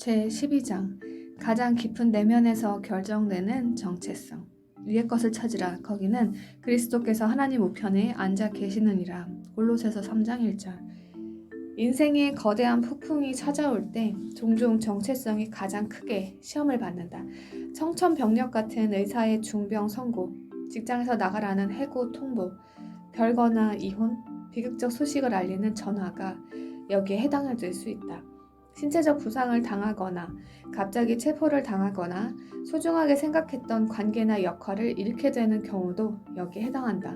제12장 가장 깊은 내면에서 결정되는 정체성. 위의 것을 찾으라. 거기는 그리스도께서 하나님 우편에 앉아 계시느니라. 골로새서 3장 1절. 인생의 거대한 폭풍이 찾아올 때 종종 정체성이 가장 크게 시험을 받는다. 청천벽력 같은 의사의 중병 선고, 직장에서 나가라는 해고 통보, 별거나 이혼, 비극적 소식을 알리는 전화가 여기에 해당을 될 수 있다. 신체적 부상을 당하거나 갑자기 체포를 당하거나 소중하게 생각했던 관계나 역할을 잃게 되는 경우도 여기에 해당한다.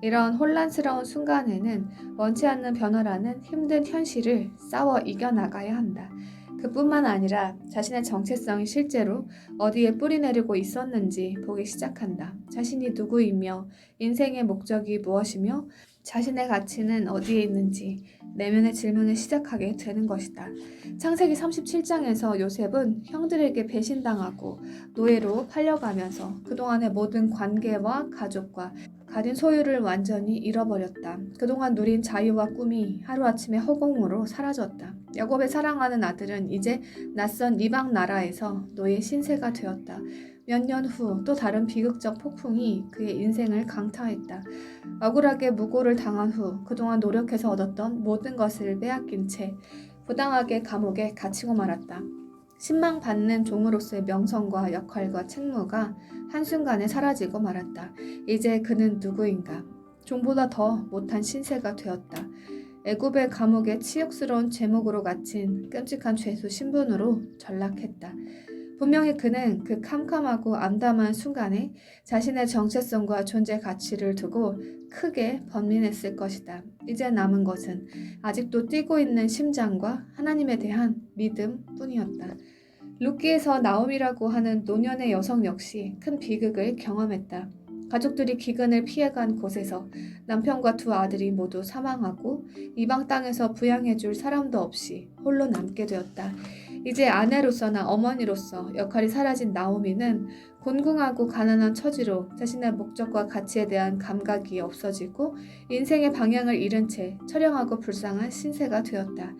이런 혼란스러운 순간에는 원치 않는 변화라는 힘든 현실을 싸워 이겨나가야 한다. 그뿐만 아니라 자신의 정체성이 실제로 어디에 뿌리내리고 있었는지 보기 시작한다. 자신이 누구이며 인생의 목적이 무엇이며 자신의 가치는 어디에 있는지 내면의 질문을 시작하게 되는 것이다. 창세기 37장에서 요셉은 형들에게 배신당하고 노예로 팔려가면서 그동안의 모든 관계와 가족과 가진 소유를 완전히 잃어버렸다. 그동안 누린 자유와 꿈이 하루아침에 허공으로 사라졌다. 야곱의 사랑하는 아들은 이제 낯선 이방 나라에서 노예 신세가 되었다. 몇 년 후 또 다른 비극적 폭풍이 그의 인생을 강타했다. 억울하게 무고를 당한 후 그동안 노력해서 얻었던 모든 것을 빼앗긴 채 부당하게 감옥에 갇히고 말았다. 신망받는 종으로서의 명성과 역할과 책무가 한순간에 사라지고 말았다. 이제 그는 누구인가? 종보다 더 못한 신세가 되었다. 애굽의 감옥에 치욕스러운 제목으로 갇힌 끔찍한 죄수 신분으로 전락했다. 분명히 그는 그 캄캄하고 암담한 순간에 자신의 정체성과 존재 가치를 두고 크게 번민했을 것이다. 이제 남은 것은 아직도 뛰고 있는 심장과 하나님에 대한 믿음 뿐이었다. 룻기에서 나옴이라고 하는 노년의 여성 역시 큰 비극을 경험했다. 가족들이 기근을 피해간 곳에서 남편과 두 아들이 모두 사망하고 이방 땅에서 부양해줄 사람도 없이 홀로 남게 되었다. 이제 아내로서나 어머니로서 역할이 사라진 나오미는 곤궁하고 가난한 처지로 자신의 목적과 가치에 대한 감각이 없어지고 인생의 방향을 잃은 채 처량하고 불쌍한 신세가 되었다.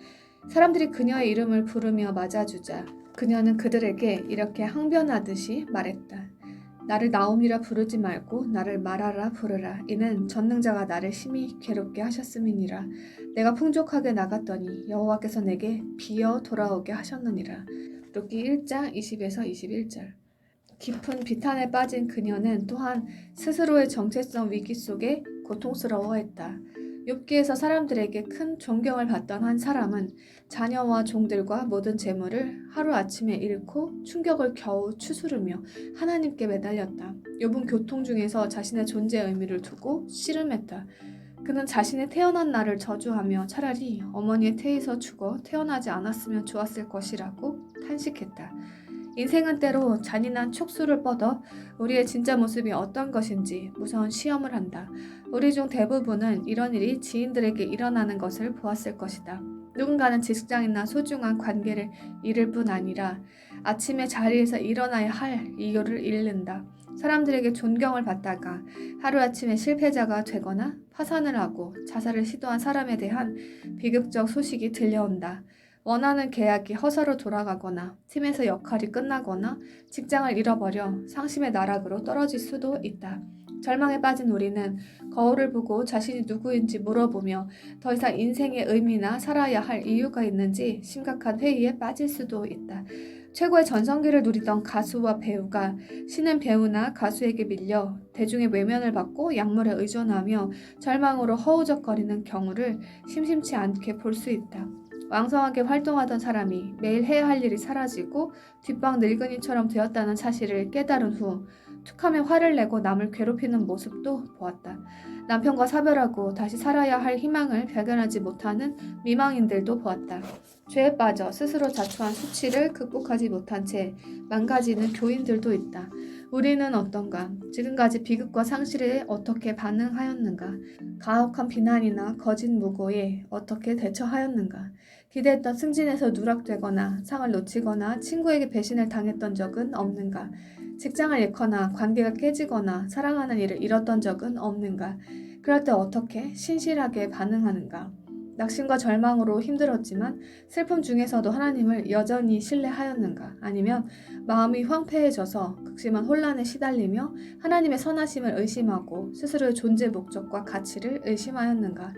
사람들이 그녀의 이름을 부르며 맞아주자 그녀는 그들에게 이렇게 항변하듯이 말했다. 나를 나옴이라 부르지 말고 나를 마라라 부르라. 이는 전능자가 나를 심히 괴롭게 하셨음이니라. 내가 풍족하게 나갔더니 여호와께서 내게 비어 돌아오게 하셨느니라. 룻기 1장 20에서 21절. 깊은 비탄에 빠진 그녀는 또한 스스로의 정체성 위기 속에 고통스러워했다. 욥기에서 사람들에게 큰 존경을 받던 한 사람은 자녀와 종들과 모든 재물을 하루아침에 잃고 충격을 겨우 추스르며 하나님께 매달렸다. 욥은 교통 중에서 자신의 존재 의미를 두고 씨름했다. 그는 자신의 태어난 날을 저주하며 차라리 어머니의 태에서 죽어 태어나지 않았으면 좋았을 것이라고 탄식했다. 인생은 때로 잔인한 촉수를 뻗어 우리의 진짜 모습이 어떤 것인지 무서운 시험을 한다. 우리 중 대부분은 이런 일이 지인들에게 일어나는 것을 보았을 것이다. 누군가는 직장이나 소중한 관계를 잃을 뿐 아니라 아침에 자리에서 일어나야 할 이유를 잃는다. 사람들에게 존경을 받다가 하루아침에 실패자가 되거나 파산을 하고 자살을 시도한 사람에 대한 비극적 소식이 들려온다. 원하는 계약이 허사로 돌아가거나 팀에서 역할이 끝나거나 직장을 잃어버려 상심의 나락으로 떨어질 수도 있다. 절망에 빠진 우리는 거울을 보고 자신이 누구인지 물어보며 더 이상 인생의 의미나 살아야 할 이유가 있는지 심각한 회의에 빠질 수도 있다. 최고의 전성기를 누리던 가수와 배우가 신인 배우나 가수에게 밀려 대중의 외면을 받고 약물에 의존하며 절망으로 허우적거리는 경우를 심심치 않게 볼 수 있다. 왕성하게 활동하던 사람이 매일 해야 할 일이 사라지고 뒷방 늙은이처럼 되었다는 사실을 깨달은 후 툭하면 화를 내고 남을 괴롭히는 모습도 보았다. 남편과 사별하고 다시 살아야 할 희망을 발견하지 못하는 미망인들도 보았다. 죄에 빠져 스스로 자초한 수치를 극복하지 못한 채 망가지는 교인들도 있다. 우리는 어떤가? 지금까지 비극과 상실에 어떻게 반응하였는가? 가혹한 비난이나 거짓 무고에 어떻게 대처하였는가? 기대했던 승진에서 누락되거나 상을 놓치거나 친구에게 배신을 당했던 적은 없는가? 직장을 잃거나 관계가 깨지거나 사랑하는 일을 잃었던 적은 없는가? 그럴 때 어떻게 신실하게 반응하는가? 낙심과 절망으로 힘들었지만 슬픔 중에서도 하나님을 여전히 신뢰하였는가? 아니면 마음이 황폐해져서 극심한 혼란에 시달리며 하나님의 선하심을 의심하고 스스로의 존재 목적과 가치를 의심하였는가?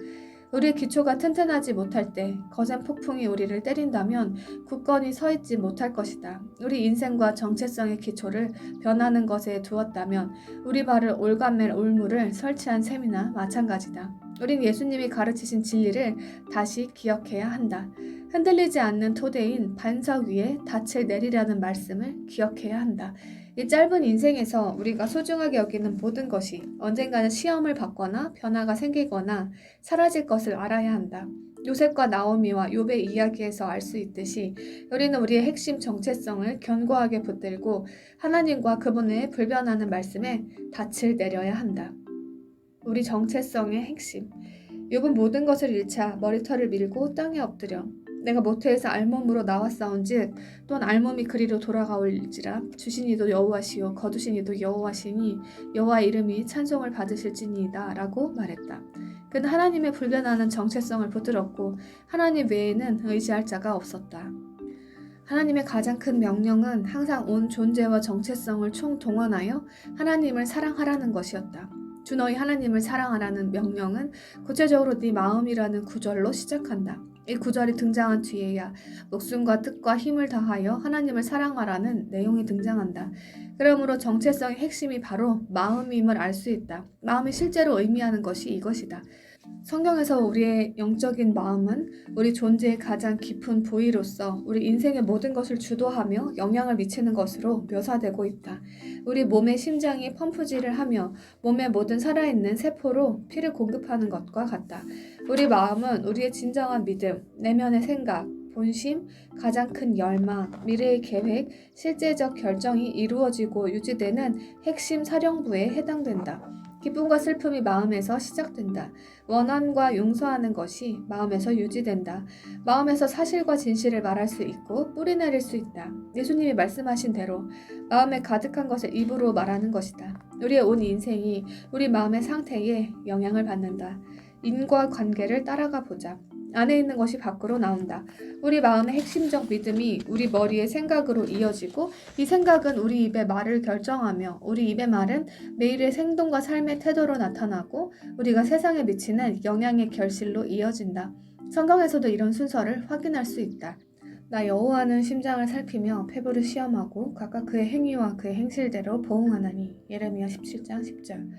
우리의 기초가 튼튼하지 못할 때 거센 폭풍이 우리를 때린다면 굳건히 서 있지 못할 것이다. 우리 인생과 정체성의 기초를 변하는 것에 두었다면 우리 발을 올가맬 올무를 설치한 셈이나 마찬가지다. 우린 예수님이 가르치신 진리를 다시 기억해야 한다. 흔들리지 않는 토대인 반석 위에 닻을 내리라는 말씀을 기억해야 한다. 이 짧은 인생에서 우리가 소중하게 여기는 모든 것이 언젠가는 시험을 받거나 변화가 생기거나 사라질 것을 알아야 한다. 요셉과 나오미와 욥의 이야기에서 알 수 있듯이 우리는 우리의 핵심 정체성을 견고하게 붙들고 하나님과 그분의 불변하는 말씀에 닻을 내려야 한다. 우리 정체성의 핵심. 욥은 모든 것을 잃자 머리털을 밀고 땅에 엎드려 내가 모태에서 알몸으로 나왔사온즉 또한 알몸이 그리로 돌아가올지라 주신 이도 여호와시요 거두신 이도 여호와시니 여호와의 이름이 찬송을 받으실지니이다 라고 말했다. 그는 하나님의 불변하는 정체성을 붙들었고 하나님 외에는 의지할 자가 없었다. 하나님의 가장 큰 명령은 항상 온 존재와 정체성을 총동원하여 하나님을 사랑하라는 것이었다. 주 너희 하나님을 사랑하라는 명령은 구체적으로 네 마음이라는 구절로 시작한다. 이 구절이 등장한 뒤에야 목숨과 뜻과 힘을 다하여 하나님을 사랑하라는 내용이 등장한다. 그러므로 정체성의 핵심이 바로 마음임을 알 수 있다. 마음이 실제로 의미하는 것이 이것이다. 성경에서 우리의 영적인 마음은 우리 존재의 가장 깊은 부위로서 우리 인생의 모든 것을 주도하며 영향을 미치는 것으로 묘사되고 있다. 우리 몸의 심장이 펌프질을 하며 몸의 모든 살아있는 세포로 피를 공급하는 것과 같다. 우리 마음은 우리의 진정한 믿음, 내면의 생각, 본심, 가장 큰 열망, 미래의 계획, 실제적 결정이 이루어지고 유지되는 핵심 사령부에 해당된다. 기쁨과 슬픔이 마음에서 시작된다. 원한과 용서하는 것이 마음에서 유지된다. 마음에서 사실과 진실을 말할 수 있고 뿌리내릴 수 있다. 예수님이 말씀하신 대로 마음에 가득한 것을 입으로 말하는 것이다. 우리의 온 인생이 우리 마음의 상태에 영향을 받는다. 인과 관계를 따라가 보자. 안에 있는 것이 밖으로 나온다. 우리 마음의 핵심적 믿음이 우리 머리의 생각으로 이어지고 이 생각은 우리 입의 말을 결정하며 우리 입의 말은 매일의 행동과 삶의 태도로 나타나고 우리가 세상에 미치는 영향의 결실로 이어진다. 성경에서도 이런 순서를 확인할 수 있다. 나 여호와는 심장을 살피며 폐부를 시험하고 각각 그의 행위와 그의 행실대로 보응하나니. 예레미야 17장 10절.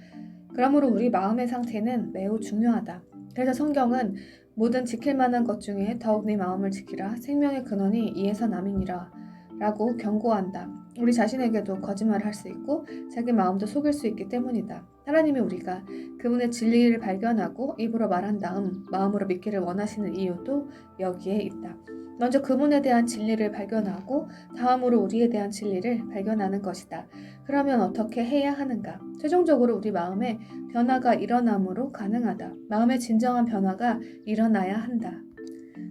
그러므로 우리 마음의 상태는 매우 중요하다. 그래서 성경은 모든 지킬 만한 것 중에 더욱 네 마음을 지키라. 생명의 근원이 이에서 남이니라 라고 경고한다. 우리 자신에게도 거짓말을 할 수 있고 자기 마음도 속일 수 있기 때문이다. 하나님이 우리가 그분의 진리를 발견하고 입으로 말한 다음 마음으로 믿기를 원하시는 이유도 여기에 있다. 먼저 그분에 대한 진리를 발견하고 다음으로 우리에 대한 진리를 발견하는 것이다. 그러면 어떻게 해야 하는가? 최종적으로 우리 마음에 변화가 일어남으로 가능하다. 마음의 진정한 변화가 일어나야 한다.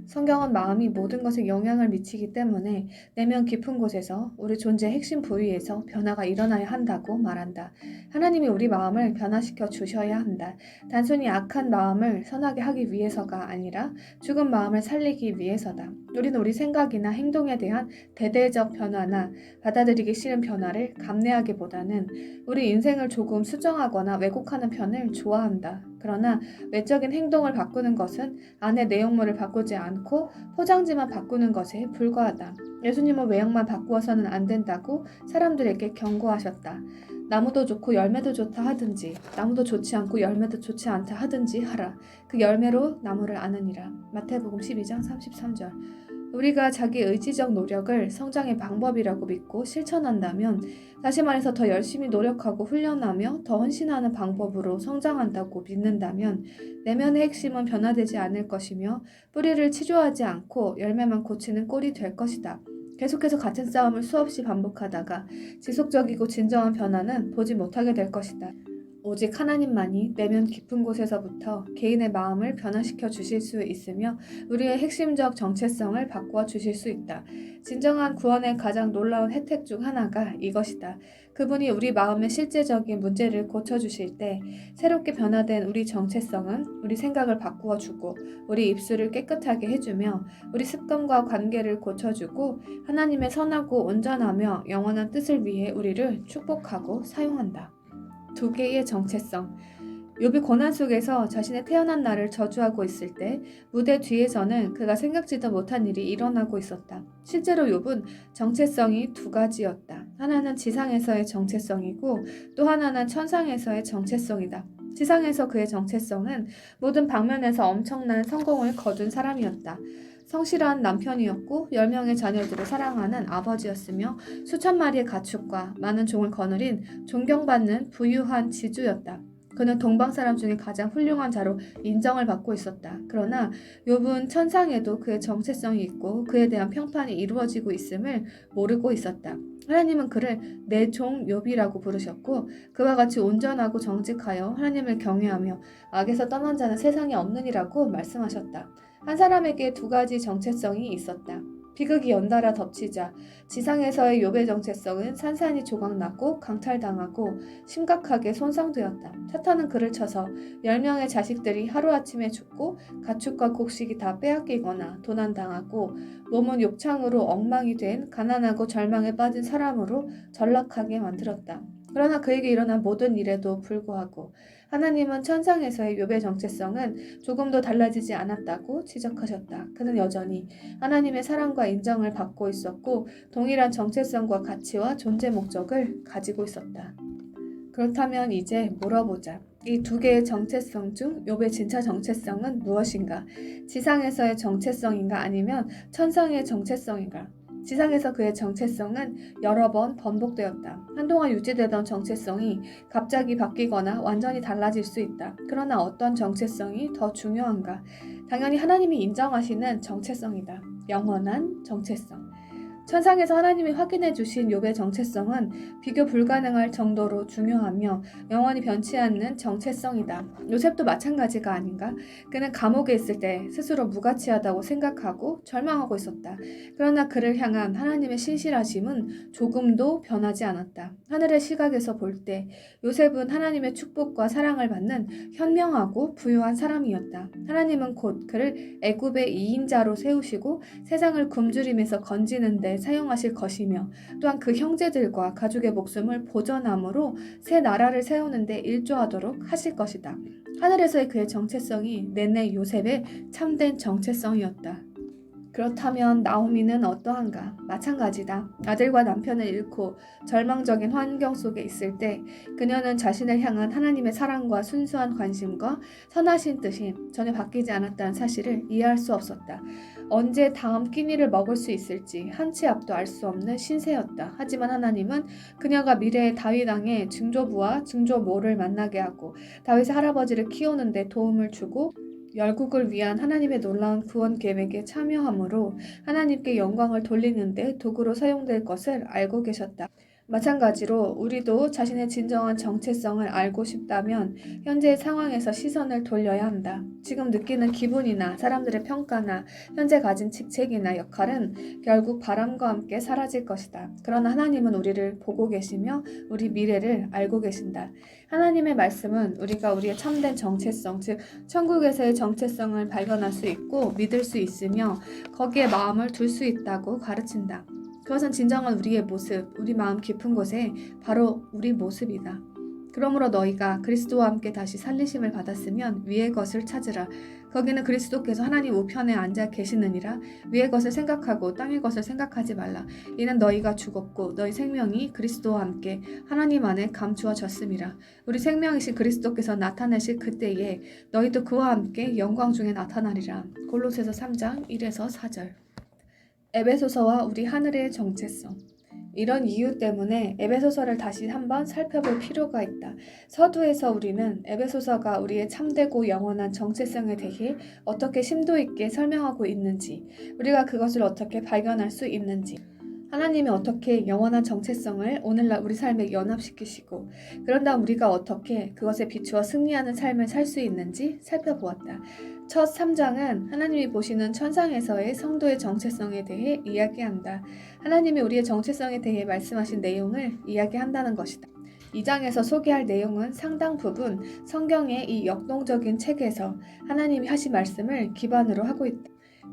성경은 마음이 모든 것에 영향을 미치기 때문에 내면 깊은 곳에서 우리 존재의 핵심 부위에서 변화가 일어나야 한다고 말한다. 하나님이 우리 마음을 변화시켜 주셔야 한다. 단순히 악한 마음을 선하게 하기 위해서가 아니라 죽은 마음을 살리기 위해서다. 우리는 우리 생각이나 행동에 대한 대대적 변화나 받아들이기 싫은 변화를 감내하기보다는 우리 인생을 조금 수정하거나 왜곡하는 편을 좋아한다. 그러나 외적인 행동을 바꾸는 것은 안의 내용물을 바꾸지 않고 포장지만 바꾸는 것에 불과하다. 예수님은 외형만 바꾸어서는 안 된다고 사람들에게 경고하셨다. 나무도 좋고 열매도 좋다 하든지 나무도 좋지 않고 열매도 좋지 않다 하든지 하라. 그 열매로 나무를 아느니라. 마태복음 12장 33절. 우리가 자기 의지적 노력을 성장의 방법이라고 믿고 실천한다면, 다시 말해서 더 열심히 노력하고 훈련하며 더 헌신하는 방법으로 성장한다고 믿는다면 내면의 핵심은 변화되지 않을 것이며 뿌리를 치료하지 않고 열매만 고치는 꼴이 될 것이다. 계속해서 같은 싸움을 수없이 반복하다가 지속적이고 진정한 변화는 보지 못하게 될 것이다. 오직 하나님만이 내면 깊은 곳에서부터 개인의 마음을 변화시켜 주실 수 있으며 우리의 핵심적 정체성을 바꾸어 주실 수 있다. 진정한 구원의 가장 놀라운 혜택 중 하나가 이것이다. 그분이 우리 마음의 실제적인 문제를 고쳐주실 때 새롭게 변화된 우리 정체성은 우리 생각을 바꾸어 주고 우리 입술을 깨끗하게 해주며 우리 습관과 관계를 고쳐주고 하나님의 선하고 온전하며 영원한 뜻을 위해 우리를 축복하고 사용한다. 두 개의 정체성. 욥이 고난 속에서 자신의 태어난 날을 저주하고 있을 때 무대 뒤에서는 그가 생각지도 못한 일이 일어나고 있었다. 실제로 욥은 정체성이 두 가지였다. 하나는 지상에서의 정체성이고 또 하나는 천상에서의 정체성이다. 지상에서 그의 정체성은 모든 방면에서 엄청난 성공을 거둔 사람이었다. 성실한 남편이었고 10명의 자녀들을 사랑하는 아버지였으며 수천 마리의 가축과 많은 종을 거느린 존경받는 부유한 지주였다. 그는 동방 사람 중에 가장 훌륭한 자로 인정을 받고 있었다. 그러나 욥은 천상에도 그의 정체성이 있고 그에 대한 평판이 이루어지고 있음을 모르고 있었다. 하나님은 그를 내 종 욥이라고 부르셨고 그와 같이 온전하고 정직하여 하나님을 경외하며 악에서 떠난 자는 세상에 없느니라고 말씀하셨다. 한 사람에게 두 가지 정체성이 있었다. 비극이 연달아 덮치자 지상에서의 욥의 정체성은 산산이 조각났고 강탈당하고 심각하게 손상되었다. 사탄은 그를 쳐서 10명의 자식들이 하루아침에 죽고 가축과 곡식이 다 빼앗기거나 도난당하고 몸은 욕창으로 엉망이 된 가난하고 절망에 빠진 사람으로 전락하게 만들었다. 그러나 그에게 일어난 모든 일에도 불구하고 하나님은 천상에서의 욥의 정체성은 조금도 달라지지 않았다고 지적하셨다. 그는 여전히 하나님의 사랑과 인정을 받고 있었고 동일한 정체성과 가치와 존재 목적을 가지고 있었다. 그렇다면 이제 물어보자. 이 두 개의 정체성 중 욥의 진짜 정체성은 무엇인가? 지상에서의 정체성인가 아니면 천상의 정체성인가? 지상에서 그의 정체성은 여러 번 번복되었다. 한동안 유지되던 정체성이 갑자기 바뀌거나 완전히 달라질 수 있다. 그러나 어떤 정체성이 더 중요한가? 당연히 하나님이 인정하시는 정체성이다. 영원한 정체성. 천상에서 하나님이 확인해 주신 욥의 정체성은 비교 불가능할 정도로 중요하며 영원히 변치 않는 정체성이다. 요셉도 마찬가지가 아닌가? 그는 감옥에 있을 때 스스로 무가치하다고 생각하고 절망하고 있었다. 그러나 그를 향한 하나님의 신실하심은 조금도 변하지 않았다. 하늘의 시각에서 볼 때 요셉은 하나님의 축복과 사랑을 받는 현명하고 부유한 사람이었다. 하나님은 곧 그를 애굽의 2인자로 세우시고 세상을 굶주림에서 건지는 데 사용하실 것이며 또한 그 형제들과 가족의 목숨을 보전함으로 새 나라를 세우는 데 일조하도록 하실 것이다. 하늘에서의 그의 정체성이 내내 요셉의 참된 정체성이었다. 그렇다면 나오미는 어떠한가? 마찬가지다. 아들과 남편을 잃고 절망적인 환경 속에 있을 때 그녀는 자신을 향한 하나님의 사랑과 순수한 관심과 선하신 뜻이 전혀 바뀌지 않았다는 사실을 이해할 수 없었다. 언제 다음 끼니를 먹을 수 있을지 한치 앞도 알 수 없는 신세였다. 하지만 하나님은 그녀가 미래의 다윗 왕의 증조부와 증조모를 만나게 하고 다윗의 할아버지를 키우는 데 도움을 주고 열국을 위한 하나님의 놀라운 구원 계획에 참여함으로 하나님께 영광을 돌리는 데 도구로 사용될 것을 알고 계셨다. 마찬가지로 우리도 자신의 진정한 정체성을 알고 싶다면 현재의 상황에서 시선을 돌려야 한다. 지금 느끼는 기분이나 사람들의 평가나 현재 가진 직책이나 역할은 결국 바람과 함께 사라질 것이다. 그러나 하나님은 우리를 보고 계시며 우리 미래를 알고 계신다. 하나님의 말씀은 우리가 우리의 참된 정체성, 즉 천국에서의 정체성을 발견할 수 있고 믿을 수 있으며 거기에 마음을 둘 수 있다고 가르친다. 그것은 진정한 우리의 모습, 우리 마음 깊은 곳에 바로 우리 모습이다. 그러므로 너희가 그리스도와 함께 다시 살리심을 받았으면 위의 것을 찾으라. 거기는 그리스도께서 하나님 우편에 앉아 계시느니라. 위의 것을 생각하고 땅의 것을 생각하지 말라. 이는 너희가 죽었고 너희 생명이 그리스도와 함께 하나님 안에 감추어졌음이라. 우리 생명이신 그리스도께서 나타내실 그때에 너희도 그와 함께 영광 중에 나타나리라. 골로새서 3장 1에서 4절. 에베소서와 우리 하늘의 정체성. 이런 이유 때문에 에베소서를 다시 한번 살펴볼 필요가 있다. 서두에서 우리는 에베소서가 우리의 참되고 영원한 정체성에 대해 어떻게 심도 있게 설명하고 있는지, 우리가 그것을 어떻게 발견할 수 있는지, 하나님이 어떻게 영원한 정체성을 오늘날 우리 삶에 연합시키시고 그런 다음 우리가 어떻게 그것에 비추어 승리하는 삶을 살 수 있는지 살펴보았다. 첫 3장은 하나님이 보시는 천상에서의 성도의 정체성에 대해 이야기한다. 하나님이 우리의 정체성에 대해 말씀하신 내용을 이야기한다는 것이다. 2장에서 소개할 내용은 상당 부분 성경의 이 역동적인 책에서 하나님이 하신 말씀을 기반으로 하고 있다.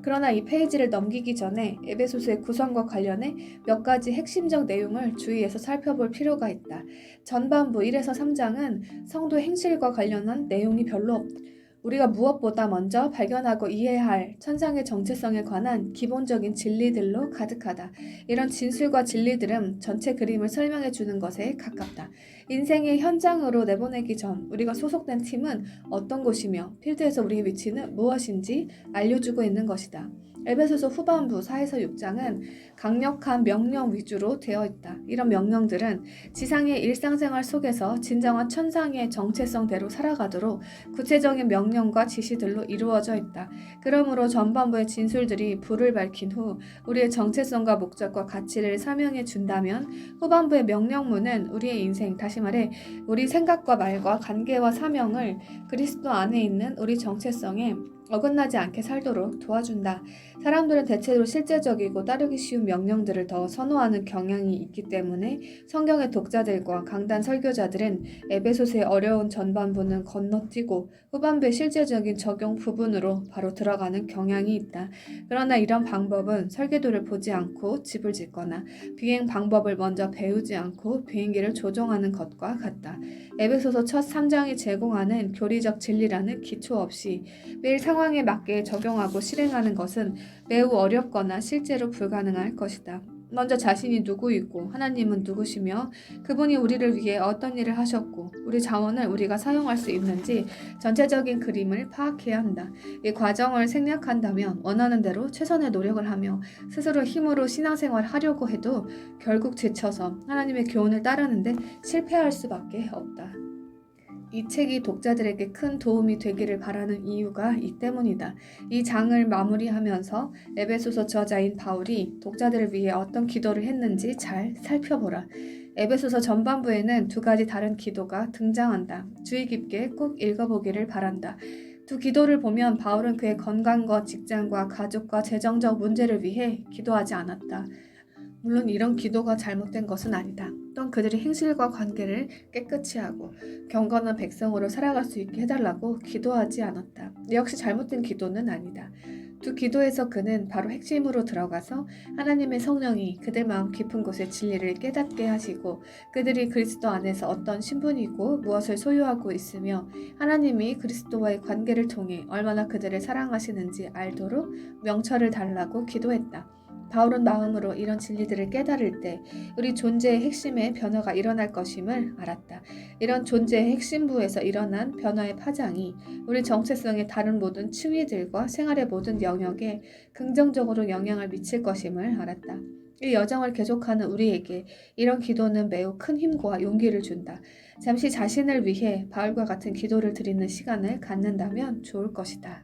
그러나 이 페이지를 넘기기 전에 에베소서의 구성과 관련해 몇 가지 핵심적 내용을 주의해서 살펴볼 필요가 있다. 전반부 1에서 3장은 성도 행실과 관련한 내용이 별로 없다. 우리가 무엇보다 먼저 발견하고 이해해야 할 천상의 정체성에 관한 기본적인 진리들로 가득하다. 이런 진술과 진리들은 전체 그림을 설명해 주는 것에 가깝다. 인생의 현장으로 내보내기 전 우리가 소속된 팀은 어떤 곳이며 필드에서 우리의 위치는 무엇인지 알려주고 있는 것이다. 에베소서 후반부 4에서 6장은 강력한 명령 위주로 되어 있다. 이런 명령들은 지상의 일상생활 속에서 진정한 천상의 정체성대로 살아가도록 구체적인 명령과 지시들로 이루어져 있다. 그러므로 전반부의 진술들이 불을 밝힌 후 우리의 정체성과 목적과 가치를 설명해 준다면 후반부의 명령문은 우리의 인생, 다시 말해 우리 생각과 말과 관계와 사명을 그리스도 안에 있는 우리 정체성에 어긋나지 않게 살도록 도와준다. 사람들은 대체로 실제적이고 따르기 쉬운 명령들을 더 선호하는 경향이 있기 때문에 성경의 독자들과 강단 설교자들은 에베소서의 어려운 전반부는 건너뛰고 후반부의 실제적인 적용 부분으로 바로 들어가는 경향이 있다. 그러나 이런 방법은 설계도를 보지 않고 집을 짓거나 비행 방법을 먼저 배우지 않고 비행기를 조종하는 것과 같다. 에베소서 첫 3장이 제공하는 교리적 진리라는 기초 없이 매일 상황에 맞게 적용하고 실행하는 것은 매우 어렵거나 실제로 불가능할 것이다. 먼저 자신이 누구이고 하나님은 누구시며 그분이 우리를 위해 어떤 일을 하셨고 우리 자원을 우리가 사용할 수 있는지 전체적인 그림을 파악해야 한다. 이 과정을 생략한다면 원하는 대로 최선의 노력을 하며 스스로 힘으로 신앙생활을 하려고 해도 결국 지쳐서 하나님의 교훈을 따르는데 실패할 수밖에 없다. 이 책이 독자들에게 큰 도움이 되기를 바라는 이유가 이 때문이다. 이 장을 마무리하면서 에베소서 저자인 바울이 독자들을 위해 어떤 기도를 했는지 잘 살펴보라. 에베소서 전반부에는 두 가지 다른 기도가 등장한다. 주의 깊게 꼭 읽어보기를 바란다. 두 기도를 보면 바울은 그의 건강과 직장과 가족과 재정적 문제를 위해 기도하지 않았다. 물론 이런 기도가 잘못된 것은 아니다. 또한 그들이 행실과 관계를 깨끗이 하고 경건한 백성으로 살아갈 수 있게 해달라고 기도하지 않았다. 역시 잘못된 기도는 아니다. 두 기도에서 그는 바로 핵심으로 들어가서 하나님의 성령이 그들 마음 깊은 곳의 진리를 깨닫게 하시고 그들이 그리스도 안에서 어떤 신분이고 무엇을 소유하고 있으며 하나님이 그리스도와의 관계를 통해 얼마나 그들을 사랑하시는지 알도록 명철을 달라고 기도했다. 바울은 마음으로 이런 진리들을 깨달을 때 우리 존재의 핵심에 변화가 일어날 것임을 알았다. 이런 존재의 핵심부에서 일어난 변화의 파장이 우리 정체성의 다른 모든 층위들과 생활의 모든 영역에 긍정적으로 영향을 미칠 것임을 알았다. 이 여정을 계속하는 우리에게 이런 기도는 매우 큰 힘과 용기를 준다. 잠시 자신을 위해 바울과 같은 기도를 드리는 시간을 갖는다면 좋을 것이다.